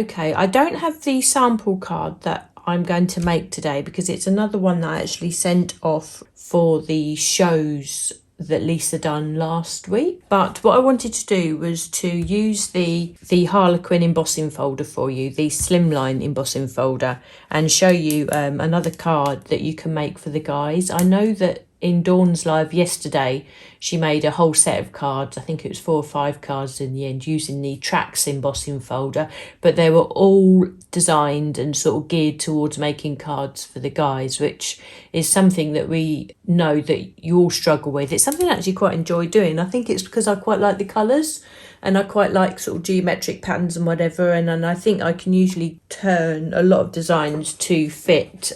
Okay, I don't have the sample card that I'm going to make today because it's another one that I actually sent off for the shows that Lisa done last week. But what I wanted to do was to use the HARLEQUIN embossing folder for you, the Slimline embossing folder, and show you another card that you can make for the guys. I know that in Dawn's live yesterday, she made a whole set of cards. I think it was 4 or 5 cards in the end, using the Tracks embossing folder, but they were all designed and sort of geared towards making cards for the guys, which is something that we know that you all struggle with. It's something I actually quite enjoy doing. I think it's because I quite like the colours and I quite like sort of geometric patterns and whatever, and I think I can usually turn a lot of designs to fit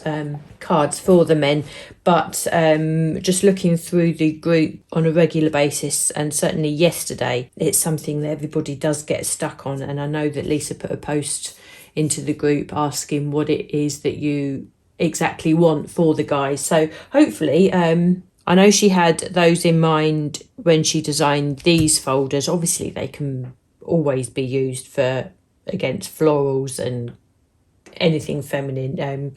cards for the men. But just looking through the group on a regular basis, and certainly yesterday, it's something that everybody does get stuck on. And I know that Lisa put a post into the group asking what it is that you exactly want for the guys. So hopefully, I know she had those in mind when she designed these folders. Obviously, they can always be used for against florals and anything feminine,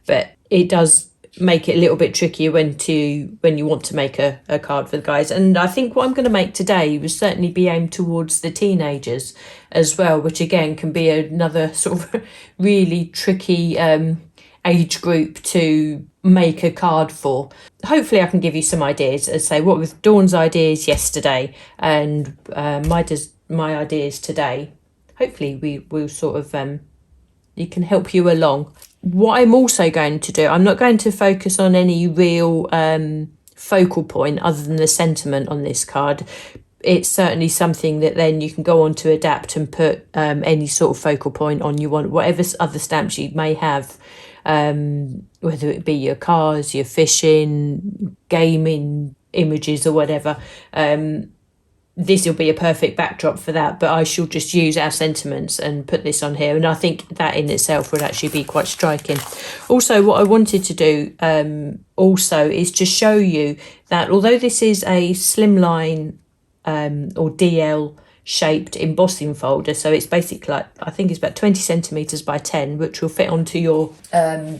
but it does make it a little bit trickier when you want to make a card for the guys. And I think what I'm going to make today will certainly be aimed towards the teenagers as well, which again can be another sort of really tricky age group to make a card for. Hopefully I can give you some ideas, as say what with Dawn's ideas yesterday and my ideas today. Hopefully we will sort of it can help you along. What I'm also going to do, I'm not going to focus on any real focal point other than the sentiment on this card. It's certainly something that then you can go on to adapt and put any sort of focal point on you want, whatever other stamps you may have, whether it be your cars, your fishing, gaming images or whatever. This will be a perfect backdrop for that, but I shall just use our sentiments and put this on here, and I think that in itself would actually be quite striking. Also, what I wanted to do also is to show you that although this is a Slimline or DL shaped embossing folder, so it's basically like, I think it's about 20 centimeters by 10, which will fit onto your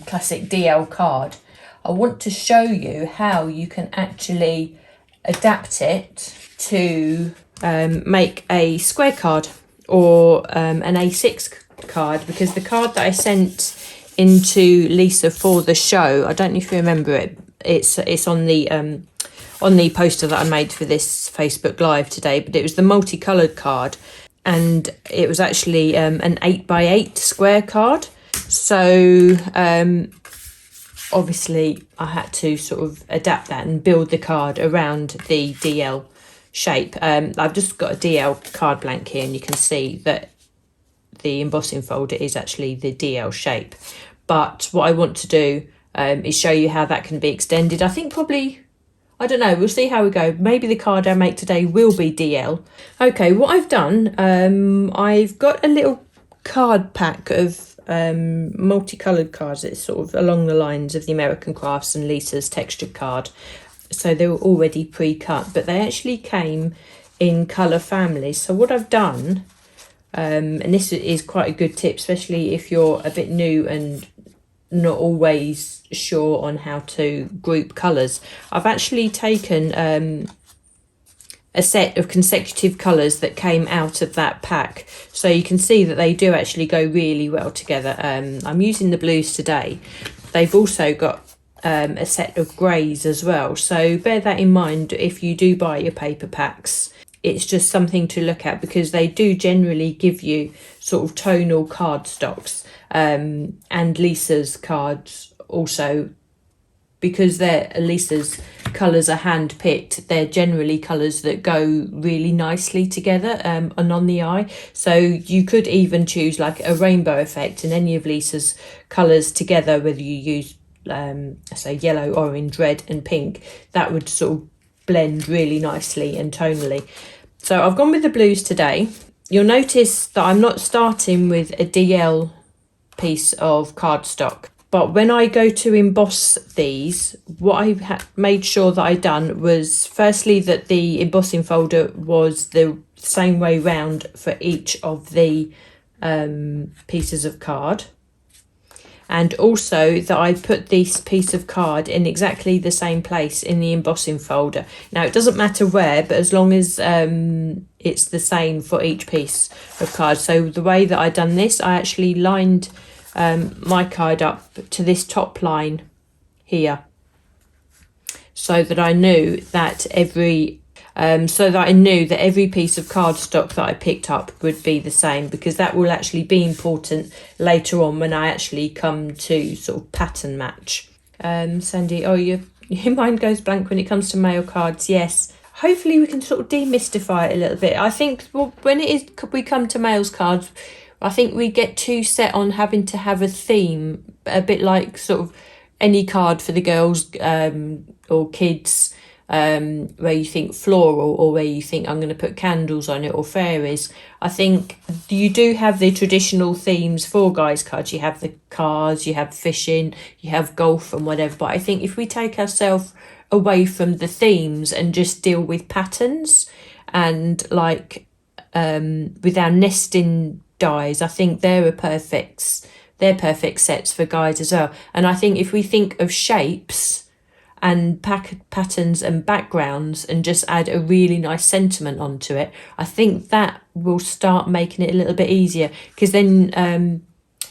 classic DL card. I want to show you how you can actually adapt it to make a square card or an A6 card, because the card that I sent into Lisa for the show, I don't know if you remember it, it's on the poster that I made for this Facebook Live today, but it was the multicoloured card, and it was actually an 8x8 square card. So obviously I had to sort of adapt that and build the card around the DL shape. I've just got a DL card blank here, and you can see that the embossing folder is actually the DL shape. But what I want to do is show you how that can be extended. I think probably, I don't know, we'll see how we go. Maybe the card I make today will be DL. Okay, what I've done, I've got a little card pack of multicoloured cards. It's sort of along the lines of the American Crafts and Lisa's textured card. So they were already pre-cut, but they actually came in colour families. So what I've done, and this is quite a good tip, especially if you're a bit new and not always sure on how to group colours. I've actually taken a set of consecutive colours that came out of that pack, so you can see that they do actually go really well together. I'm using the blues today. They've also got a set of greys as well, so bear that in mind if you do buy your paper packs. It's just something to look at, because they do generally give you sort of tonal card stocks, and Lisa's cards also, because Lisa's colours are hand picked, they're generally colours that go really nicely together and on the eye. So you could even choose like a rainbow effect in any of Lisa's colours together, whether you use say yellow, orange, red and pink. That would sort of blend really nicely and tonally. So I've gone with the blues today. You'll notice that I'm not starting with a DL piece of cardstock, but when I go to emboss these, what I made sure that I done was firstly that the embossing folder was the same way round for each of the pieces of card. And also that I put this piece of card in exactly the same place in the embossing folder. Now, it doesn't matter where, but as long as it's the same for each piece of card. So the way that I done this, I actually lined my card up to this top line here, so that I knew that every piece of cardstock that I picked up would be the same, because that will actually be important later on when I actually come to sort of pattern match. Sandy, oh, your mind goes blank when it comes to mail cards. Yes, hopefully we can sort of demystify it a little bit. I think when we come to mails cards, I think we get too set on having to have a theme, a bit like sort of any card for the girls or kids, where you think floral, or where you think I'm going to put candles on it, or fairies. I think you do have the traditional themes for guys cards. You have the cars, you have fishing, you have golf and whatever. But I think if we take ourselves away from the themes and just deal with patterns, and like with our nesting dies, I think they're perfect sets for guys as well. And I think if we think of shapes and patterns and backgrounds and just add a really nice sentiment onto it, I think that will start making it a little bit easier, because then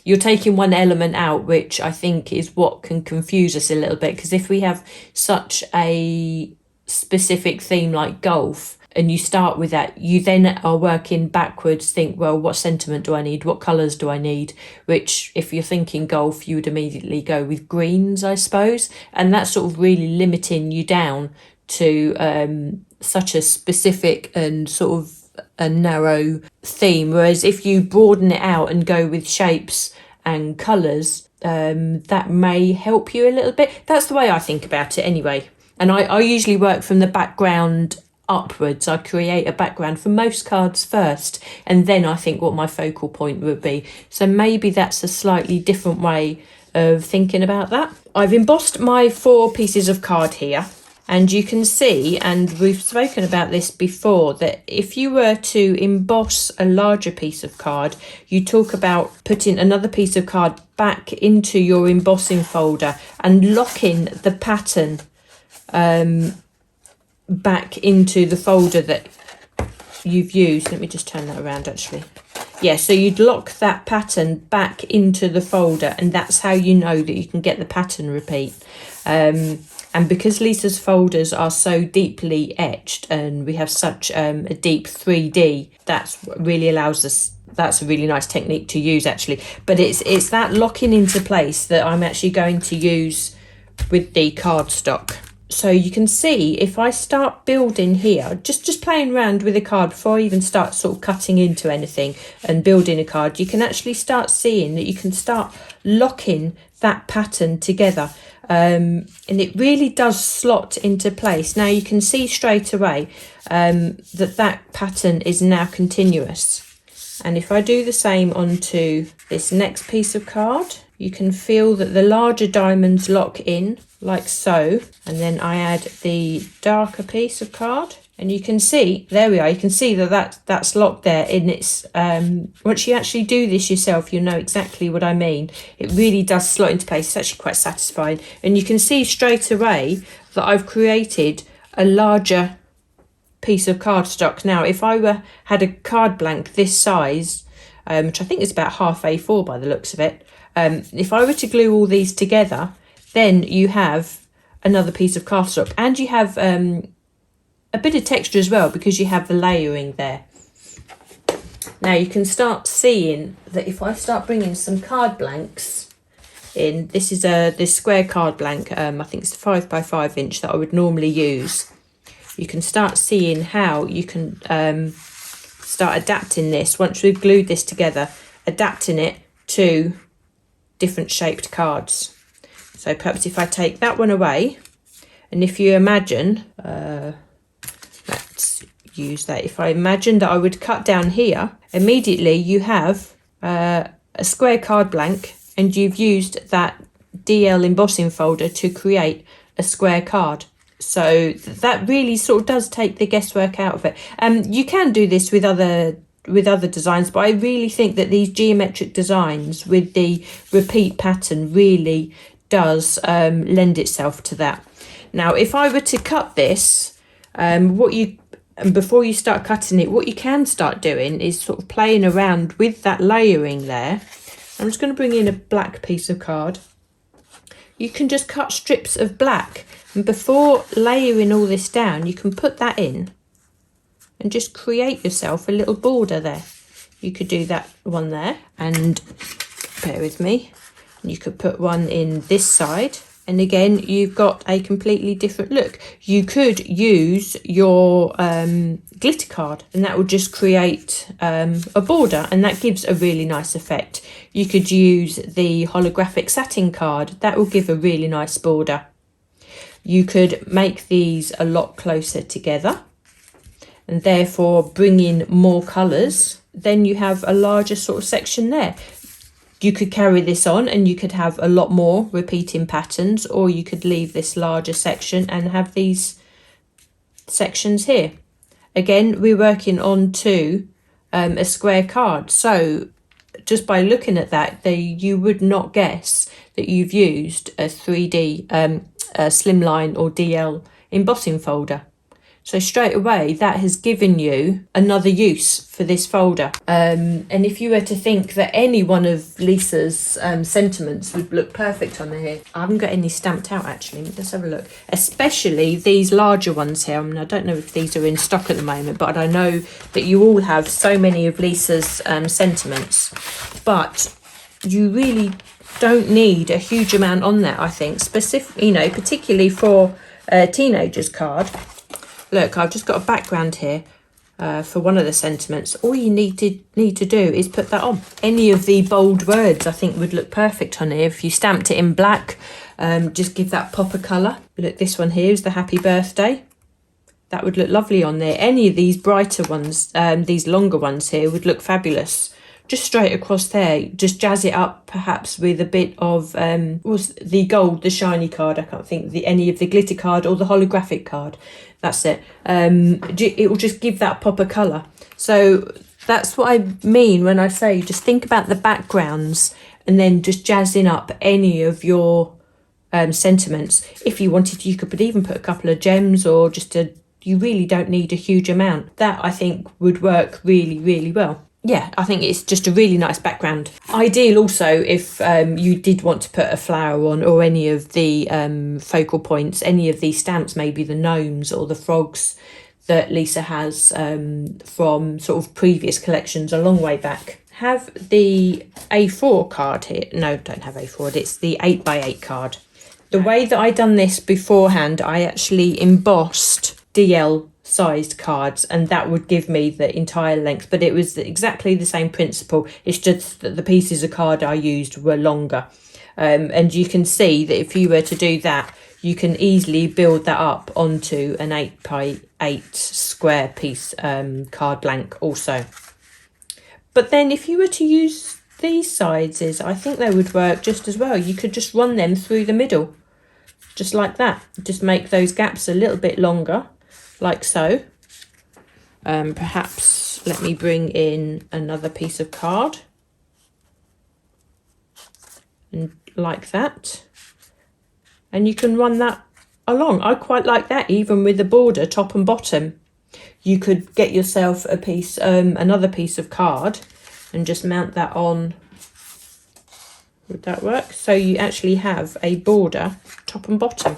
you're taking one element out, which I think is what can confuse us a little bit. Because if we have such a specific theme like golf, and you start with that, you then are working backwards, think, well, what sentiment do I need? What colours do I need? Which, if you're thinking golf, you would immediately go with greens, I suppose. And that's sort of really limiting you down to such a specific and sort of a narrow theme. Whereas if you broaden it out and go with shapes and colours, that may help you a little bit. That's the way I think about it anyway. And I usually work from the background upwards. I create a background for most cards first, and then I think what my focal point would be. So maybe that's a slightly different way of thinking about that. I've embossed my 4 pieces of card here, and you can see, and we've spoken about this before, that if you were to emboss a larger piece of card, you talk about putting another piece of card back into your embossing folder and locking the pattern back into the folder that you've used. Let me just turn that around actually. Yeah, so you'd lock that pattern back into the folder, and that's how you know that you can get the pattern repeat. And because Lisa's folders are so deeply etched and we have such a deep 3D, that's what really allows us, that's a really nice technique to use actually. But it's that locking into place that I'm actually going to use with the cardstock. So you can see if I start building here, just playing around with a card before I even start sort of cutting into anything and building a card, you can actually start seeing that you can start locking that pattern together. And it really does slot into place. Now you can see straight away that pattern is now continuous. And if I do the same onto this next piece of card, you can feel that the larger diamonds lock in like so, and then I add the darker piece of card, and you can see, there we are, you can see that's locked there in its, once you actually do this yourself, you'll know exactly what I mean. It really does slot into place. It's actually quite satisfying, and you can see straight away that I've created a larger piece of cardstock. Now if I had a card blank this size, which I think is about half A4 by the looks of it, if I were to glue all these together, then you have another piece of cardstock, and you have a bit of texture as well, because you have the layering there. Now you can start seeing that if I start bringing some card blanks in, this is this square card blank, I think it's 5 by 5 inch that I would normally use. You can start seeing how you can start adapting this, once we've glued this together, adapting it to different shaped cards. So perhaps if I take that one away, and if you imagine, let's use that. If I imagine that I would cut down here, immediately you have a square card blank, and you've used that DL embossing folder to create a square card. So that really sort of does take the guesswork out of it. You can do this with other with other designs, but I really think that these geometric designs with the repeat pattern really does lend itself to that. Now, if I were to cut this, before you start cutting it, what you can start doing is sort of playing around with that layering there. I'm just going to bring in a black piece of card. You can just cut strips of black, and before layering all this down, you can put that in and just create yourself a little border there. You could do that one there, and bear with me, you could put one in this side, and again you've got a completely different look. You could use your glitter card, and that will just create a border, and that gives a really nice effect. You could use the holographic satin card, that will give a really nice border. You could make these a lot closer together and therefore bring in more colours. Then you have a larger sort of section there. You could carry this on and you could have a lot more repeating patterns, or you could leave this larger section and have these sections here. Again, we're working on to a square card, so just by looking at that, you would not guess that you've used a 3D Slimline or DL embossing folder. So straight away, that has given you another use for this folder. And if you were to think that any one of Lisa's sentiments would look perfect on here, I haven't got any stamped out actually. Let's have a look. Especially these larger ones here. I mean, I don't know if these are in stock at the moment, but I know that you all have so many of Lisa's sentiments. But you really don't need a huge amount on there, I think. Particularly for a teenager's card. Look, I've just got a background here for one of the sentiments. All you need to do is put that on. Any of the bold words I think would look perfect on here. If you stamped it in black, just give that pop of colour. Look, this one here is the happy birthday. That would look lovely on there. Any of these brighter ones, these longer ones here would look fabulous. Just straight across there, just jazz it up perhaps with a bit of was the gold, the shiny card. I can't think any of the glitter card or the holographic card. That's it. It will just give that pop of colour. So that's what I mean when I say just think about the backgrounds and then just jazzing up any of your sentiments. If you wanted, you could even put a couple of gems or just you really don't need a huge amount. That I think would work really, really well. Yeah, I think it's just a really nice background. Ideal also if you did want to put a flower on, or any of the focal points, any of these stamps, maybe the gnomes or the frogs that Lisa has from sort of previous collections a long way back. Have the A4 card here. No, don't have A4, it's the 8x8 card. The way that I done this beforehand, I actually embossed DL sized cards, and that would give me the entire length, but it was exactly the same principle. It's just that the pieces of card I used were longer, and you can see that if you were to do that, you can easily build that up onto an 8x8 square piece card blank also. But then if you were to use these sizes, I think they would work just as well. You could just run them through the middle just like that. Just make those gaps a little bit longer, like so. Perhaps let me bring in another piece of card, and like that, and you can run that along. I quite like that, even with the border top and bottom. You could get yourself a piece, another piece of card, and just mount that on. Would that work? So you actually have a border top and bottom.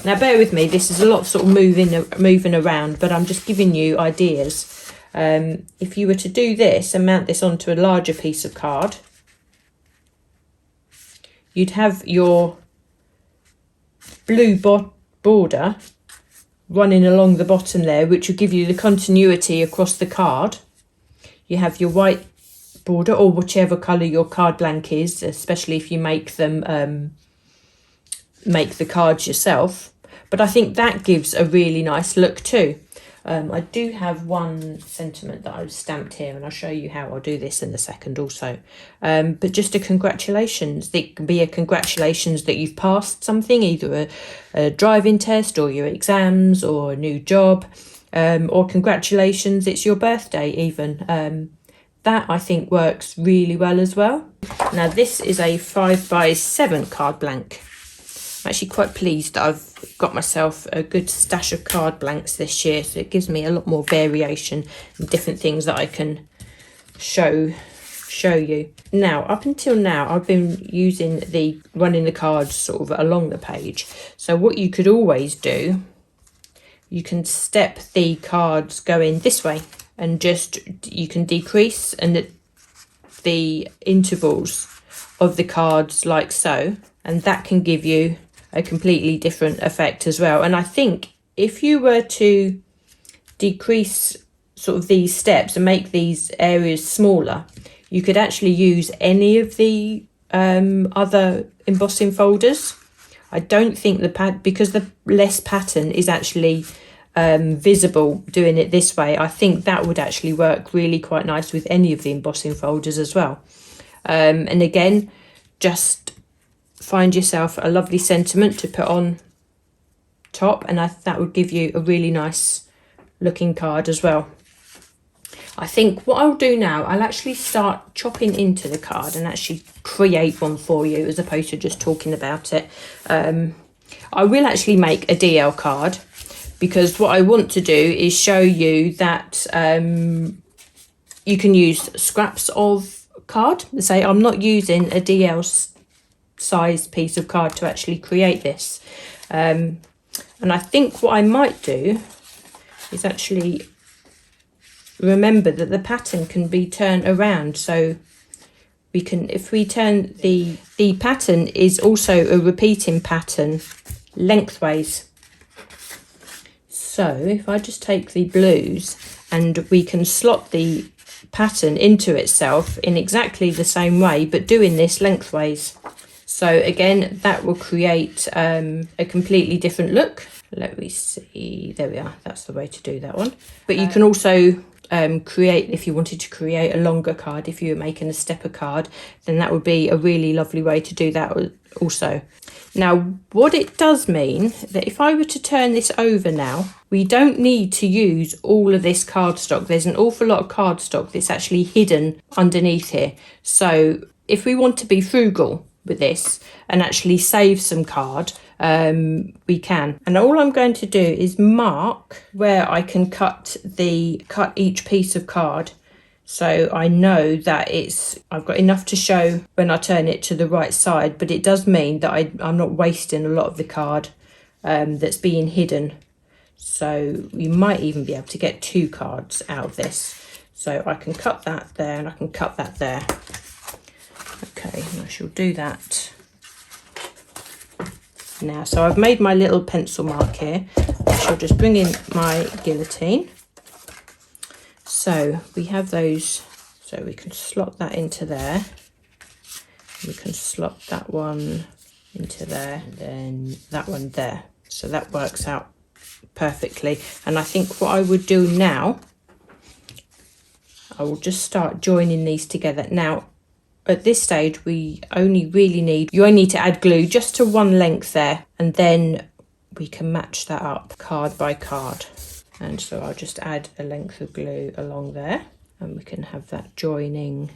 Now bear with me, this is a lot of sort of moving around, but I'm just giving you ideas. If you were to do this and mount this onto a larger piece of card, you'd have your blue border running along the bottom there, which will give you the continuity across the card. You have your white border, or whichever colour your card blank is, especially if you make them make the cards yourself. But I think that gives a really nice look too. I do have one sentiment that I've stamped here, and I'll show you how I'll do this in a second also. But just a congratulations. It can be a congratulations that you've passed something, either a driving test or your exams or a new job, or congratulations, it's your birthday even. that I think works really well as well. Now this is a 5x7 card blank. I'm actually quite pleased that I've got myself a good stash of card blanks this year, so it gives me a lot more variation and different things that I can show you. Now, up until now, I've been using running the cards sort of along the page. So what you could always do, you can step the cards going this way, and just you can decrease and the intervals of the cards like so, and that can give you a completely different effect as well. And I think if you were to decrease sort of these steps and make these areas smaller, you could actually use any of the other embossing folders. I don't think because the less pattern is actually visible doing it this way, I think that would actually work really quite nice with any of the embossing folders as well. And again, just find yourself a lovely sentiment to put on top, and that would give you a really nice looking card as well. I think what I'll do now, I'll actually start chopping into the card and actually create one for you as opposed to just talking about it. I will actually make a DL card, because what I want to do is show you that you can use scraps of card. Say I'm not using a DL size piece of card to actually create this. And I think what I might do is actually remember that the pattern can be turned around, so we can, if we turn the pattern is also a repeating pattern lengthways. So if I just take the blues and we can slot the pattern into itself in exactly the same way, but doing this lengthways. So again, that will create a completely different look. Let me see, there we are, that's the way to do that one. But you can also create, if you wanted to create a longer card, if you were making a stepper card, then that would be a really lovely way to do that also. Now, what it does mean that if I were to turn this over now, we don't need to use all of this cardstock. There's an awful lot of cardstock that's actually hidden underneath here. So if we want to be frugal with this and actually save some card, we can. And all I'm going to do is mark where I can cut each piece of card, so I know that I've got enough to show when I turn it to the right side, but it does mean that I'm not wasting a lot of the card that's being hidden. So you might even be able to get 2 cards out of this. So I can cut that there and I can cut that there. Okay, I shall do that now. So I've made my little pencil mark here. I shall just bring in my guillotine. So we have those, so we can slot that into there. We can slot that one into there, and then that one there. So that works out perfectly. And I think what I would do now, I will just start joining these together. Now, at this stage, you only need to add glue just to one length there, and then we can match that up card by card. And so I'll just add a length of glue along there, and we can have that joining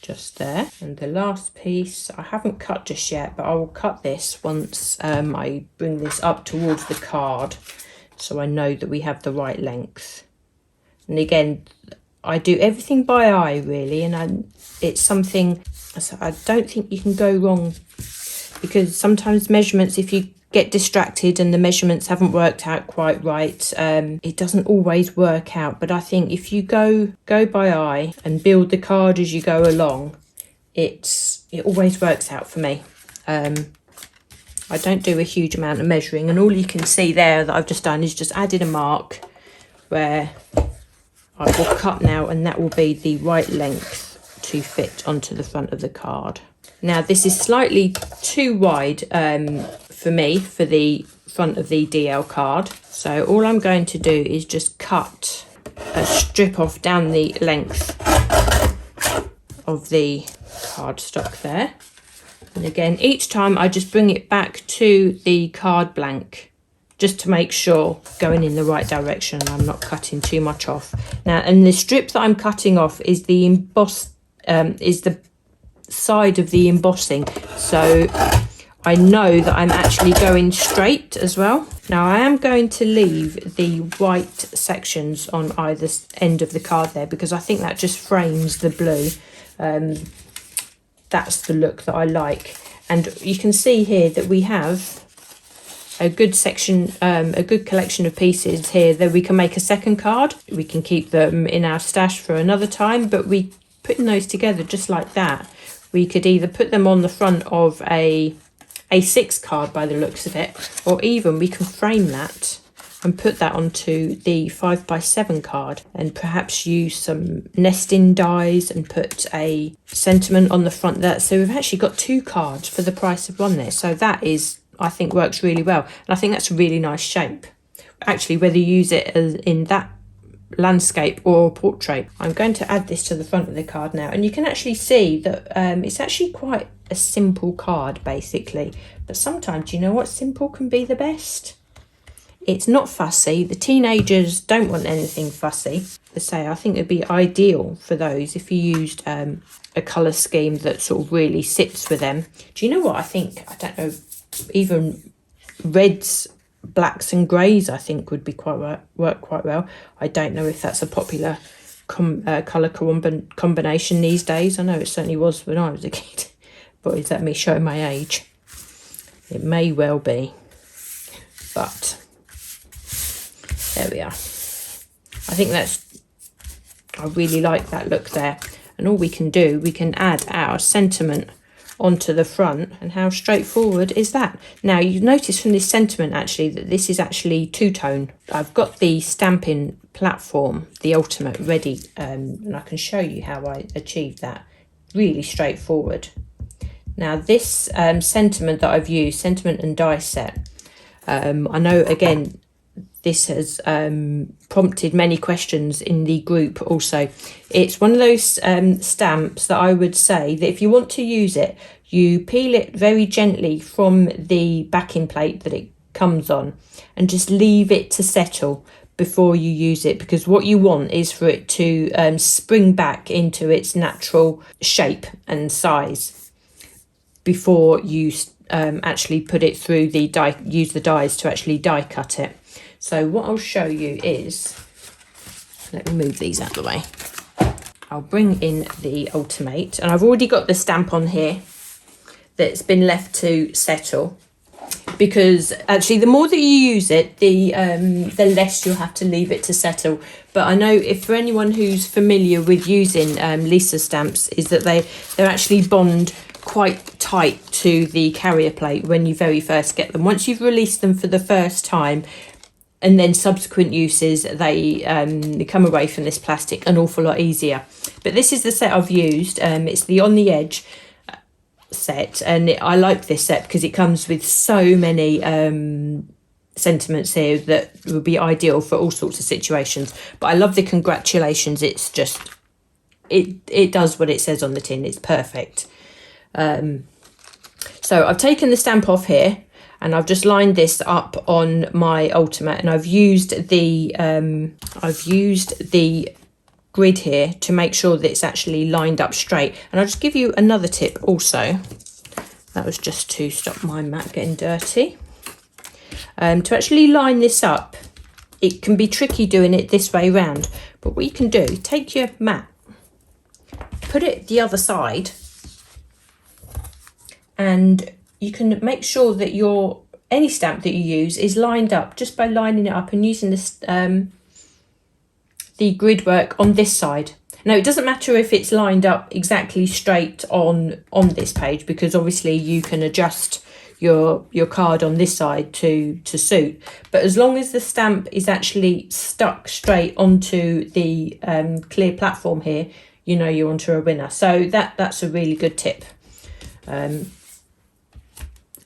just there. And the last piece, I haven't cut just yet, but I will cut this once I bring this up towards the card, so I know that we have the right length. And again, I do everything by eye really, and it's something, so I don't think you can go wrong, because sometimes measurements, if you get distracted and the measurements haven't worked out quite right, it doesn't always work out. But I think if you go by eye and build the card as you go along, it always works out for me. I don't do a huge amount of measuring, and all you can see there that I've just done is just added a mark where I will cut now, and that will be the right length to fit onto the front of the card. Now this is slightly too wide for me for the front of the DL card, so all I'm going to do is just cut a strip off down the length of the cardstock there. And again, each time I just bring it back to the card blank just to make sure going in the right direction and I'm not cutting too much off. Now, and the strip that I'm cutting off is the side of the embossing, so I know that I'm actually going straight as well. Now I am going to leave the white sections on either end of the card there because I think that just frames the blue. That's the look that I like. And you can see here that we have a good section, a good collection of pieces here that we can make a second card. We can keep them in our stash for another time, but we putting those together just like that, we could either put them on the front of a A6 card by the looks of it, or even we can frame that and put that onto the 5x7 card and perhaps use some nesting dies and put a sentiment on the front there. So we've actually got 2 cards for the price of 1 there. So that is, I think, works really well. And I think that's a really nice shape. Actually, whether you use it as in that landscape or portrait. I'm going to add this to the front of the card now, and you can actually see that it's actually quite a simple card basically, but sometimes, you know what, simple can be the best. It's not fussy. The teenagers don't want anything fussy. As I say, I think it'd be ideal for those if you used a colour scheme that sort of really sits with them. Do you know what I think? I don't know, even reds, blacks and greys I think would be work quite well. I don't know if that's a popular colour combination these days. I know it certainly was when I was a kid. But is that me showing my age? It may well be. But there we are. I think I really like that look there. And all we can do, we can add our sentiment onto the front, and how straightforward is that? Now you notice from this sentiment actually that this is actually two-tone. I've got the stamping platform, the Ultimate, ready, and I can show you how I achieved that. Really straightforward. Now this sentiment that I've used, sentiment and die set, I know again this has prompted many questions in the group also. It's one of those stamps that I would say that if you want to use it, you peel it very gently from the backing plate that it comes on and just leave it to settle before you use it, because what you want is for it to spring back into its natural shape and size before you actually put it through the die, use the dies to actually die cut it. So what I'll show you is, let me move these out of the way. I'll bring in the Ultimate, and I've already got the stamp on here that's been left to settle, because actually the more that you use it, the less you'll have to leave it to settle. But I know if for anyone who's familiar with using Lisa stamps, is that they're actually bond quite tight to the carrier plate when you very first get them. Once you've released them for the first time, and then subsequent uses, they come away from this plastic an awful lot easier. But this is the set I've used. It's the On the Edge set, and I like this set because it comes with so many sentiments here that would be ideal for all sorts of situations. But I love the congratulations. It's just, it does what it says on the tin. It's perfect. So I've taken the stamp off here, and I've just lined this up on my Ultimate, and I've used the grid here to make sure that it's actually lined up straight. And I'll just give you another tip also. That was just to stop my mat getting dirty. To actually line this up, it can be tricky doing it this way round, but what you can do, take your mat, put it the other side, and you can make sure that any stamp that you use is lined up just by lining it up and using this the grid work on this side. Now it doesn't matter if it's lined up exactly straight on this page, because obviously you can adjust your card on this side to suit, but as long as the stamp is actually stuck straight onto the clear platform here, you know you're onto a winner. So that's a really good tip.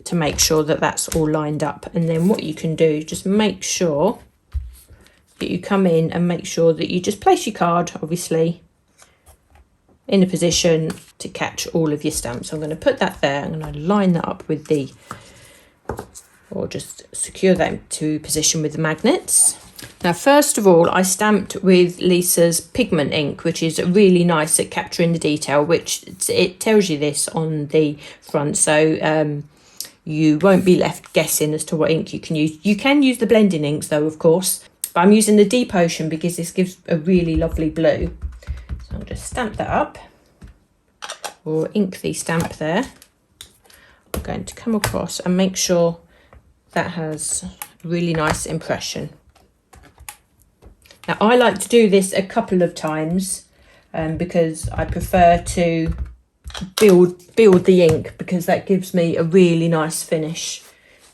To make sure that that's all lined up. And then what you can do, just make sure that you come in and make sure that you just place your card, obviously, in a position to catch all of your stamps. So I'm going to put that there. I'm going to line that up with the or just secure that to position with the magnets. Now, first of all, I stamped with Lisa's pigment ink, which is really nice at capturing the detail, which it tells you this on the front. So you won't be left guessing as to what ink you can use. You can use the blending inks though, of course, but I'm using the Deep Ocean because this gives a really lovely blue. So I'll just stamp that up, or ink the stamp there. I'm going to come across and make sure that has a really nice impression. Now, I like to do this a couple of times because I prefer to build the ink, because that gives me a really nice finish.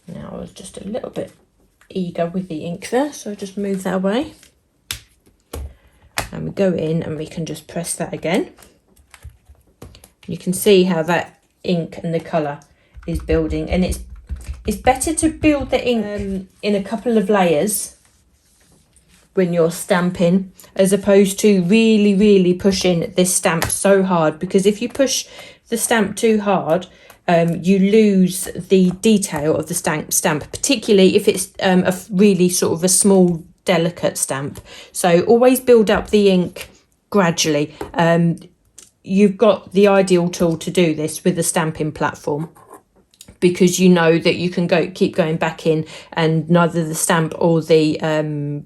Now, I was just a little bit eager with the ink there, so I'll just move that away. And we go in and we can just press that again. You can see how that ink and the colour is building, and it's better to build the ink in a couple of layers when you're stamping, as opposed to really pushing this stamp so hard, because if you push the stamp too hard, you lose the detail of the stamp, particularly if it's a really sort of a small, delicate stamp. So always build up the ink gradually. You've got the ideal tool to do this with the stamping platform, because you know that you can keep going back in and neither the stamp or the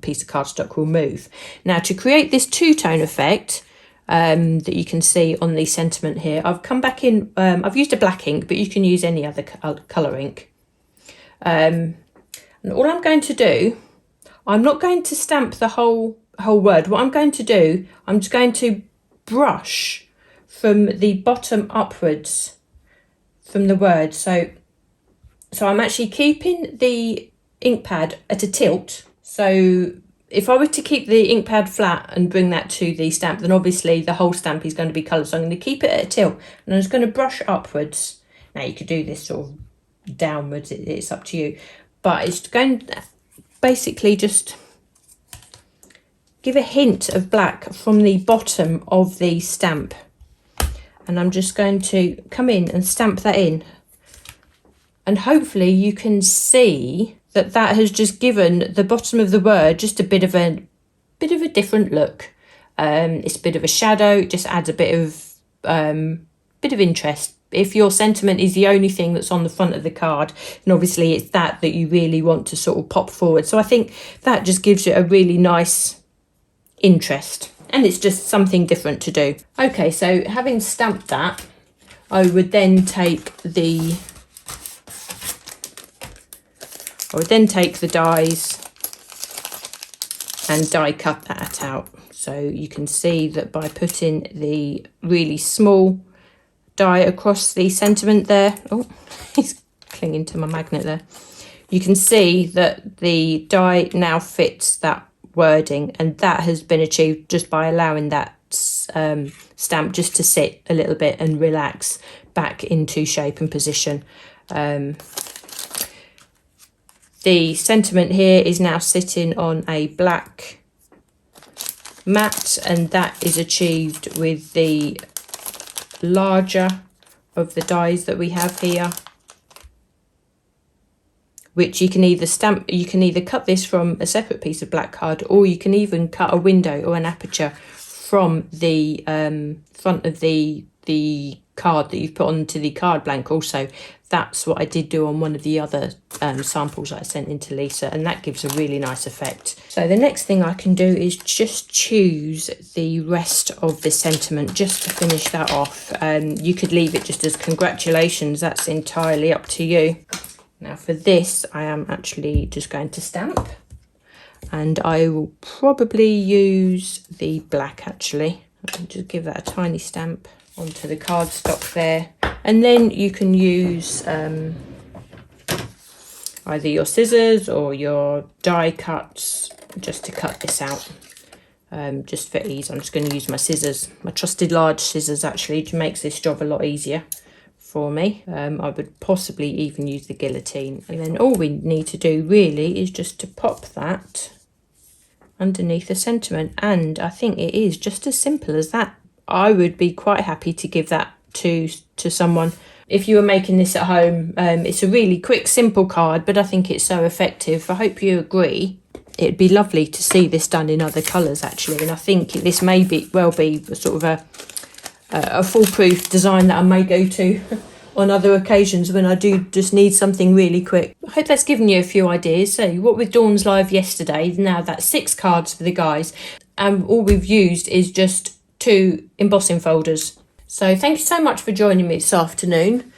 piece of cardstock will move. Now, to create this two-tone effect that you can see on the sentiment here, I've come back in, I've used a black ink, but you can use any other colour ink. And all I'm going to do, I'm not going to stamp the whole word. What I'm going to do, I'm just going to brush from the bottom upwards from the word. So I'm actually keeping the ink pad at a tilt. So if I were to keep the ink pad flat and bring that to the stamp, then obviously the whole stamp is going to be coloured. So I'm going to keep it at a tilt, and I'm just going to brush upwards. Now, you could do this sort of downwards, it's up to you. But it's going to basically just give a hint of black from the bottom of the stamp. And I'm just going to come in and stamp that in. And hopefully you can see that that has just given the bottom of the word just a bit of a different look. It's a bit of a shadow, it just adds a bit of interest. If your sentiment is the only thing that's on the front of the card, and obviously it's that you really want to sort of pop forward. So I think that just gives it a really nice interest, and it's just something different to do. Okay, so having stamped that, I would then take the dies and die cut that out. So you can see that by putting the really small die across the sentiment there, oh, it's clinging to my magnet there, you can see that the die now fits that wording, and that has been achieved just by allowing that stamp just to sit a little bit and relax back into shape and position. The sentiment here is now sitting on a black mat, and that is achieved with the larger of the dies that we have here, which you can either cut this from a separate piece of black card, or you can even cut a window or an aperture from the front of the card that you've put onto the card blank also. That's what I did do on one of the other samples that I sent into Lisa, and that gives a really nice effect. So the next thing I can do is just choose the rest of the sentiment just to finish that off. You could leave it just as congratulations, that's entirely up to you. Now for this, I am actually just going to stamp, and I will probably use the black actually. I'll just give that a tiny stamp onto the cardstock there, and then you can use either your scissors or your die cuts just to cut this out. Just for ease, I'm just going to use my scissors, my trusted large scissors actually, which makes this job a lot easier for me. I would possibly even use the guillotine, and then all we need to do really is just to pop that underneath the sentiment, and I think it is just as simple as that. I would be quite happy to give that to someone if you were making this at home. It's a really quick, simple card, but I think it's so effective. I hope you agree. It'd be lovely to see this done in other colours, actually, and I think this may well be sort of a foolproof design that I may go to on other occasions when I do just need something really quick. I hope that's given you a few ideas. So what with Dawn's live yesterday, now that's 6 cards for the guys, and all we've used is just 2 embossing folders. So thank you so much for joining me this afternoon.